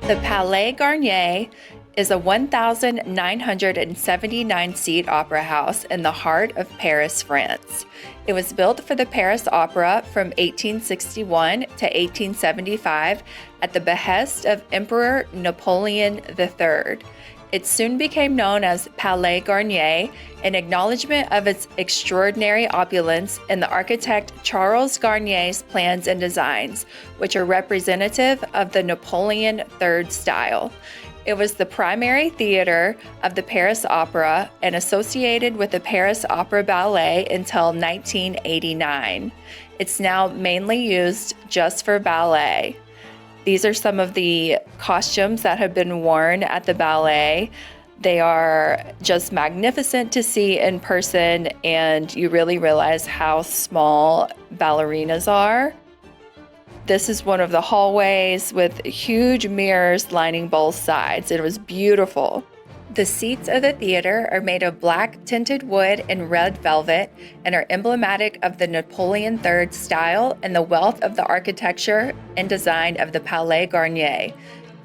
The Palais Garnier is a 1,979-seat opera house in the heart of Paris, France. It was built for the Paris Opera from 1861 to 1875 at the behest of Emperor Napoleon III. It soon became known as Palais Garnier in acknowledgement of its extraordinary opulence and the architect Charles Garnier's plans and designs, which are representative of the Napoleon III style. It was the primary theater of the Paris Opera and associated with the Paris Opera Ballet until 1989. It's now mainly used just for ballet. These are some of the costumes that have been worn at the ballet. They are just magnificent to see in person, and you really realize how small ballerinas are. This is one of the hallways with huge mirrors lining both sides. It was beautiful. The seats of the theater are made of black tinted wood and red velvet and are emblematic of the Napoleon III style and the wealth of the architecture and design of the Palais Garnier.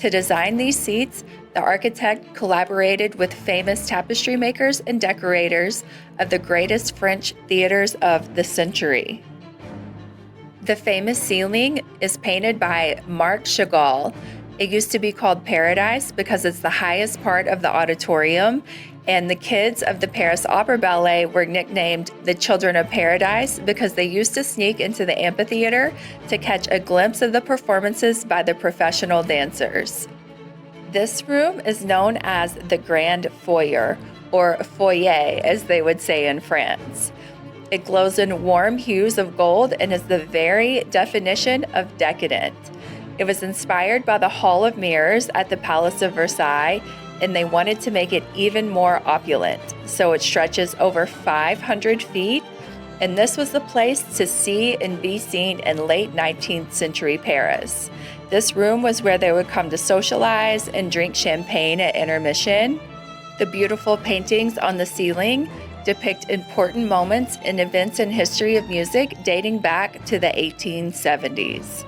To design these seats, the architect collaborated with famous tapestry makers and decorators of the greatest French theaters of the century. The famous ceiling is painted by Marc Chagall. It used to be called Paradise because it's the highest part of the auditorium, and the kids of the Paris Opera Ballet were nicknamed the Children of Paradise because they used to sneak into the amphitheater to catch a glimpse of the performances by the professional dancers. This room is known as the Grand Foyer, or foyer as they would say in France. It glows in warm hues of gold and is the very definition of decadent. It was inspired by the Hall of Mirrors at the Palace of Versailles, and they wanted to make it even more opulent. So it stretches over 500 feet, and this was the place to see and be seen in late 19th century Paris. This room was where they would come to socialize and drink champagne at intermission. The beautiful paintings on the ceiling depict important moments and events in history of music dating back to the 1870s.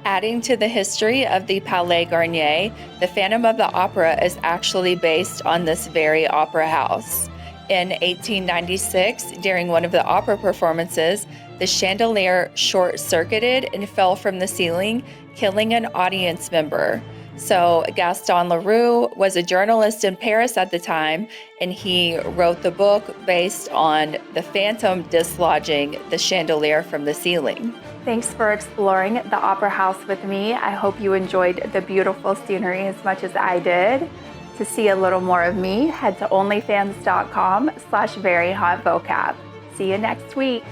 Adding to the history of the Palais Garnier, the Phantom of the Opera is actually based on this very opera house. In 1896, during one of the opera performances, the chandelier short-circuited and fell from the ceiling, killing an audience member. So Gaston Leroux was a journalist in Paris at the time, and he wrote the book based on the phantom dislodging the chandelier from the ceiling. Thanks for exploring the Opera House with me. I hope you enjoyed the beautiful scenery as much as I did. To see a little more of me, head to onlyfans.com/veryhotvocab. See you next week.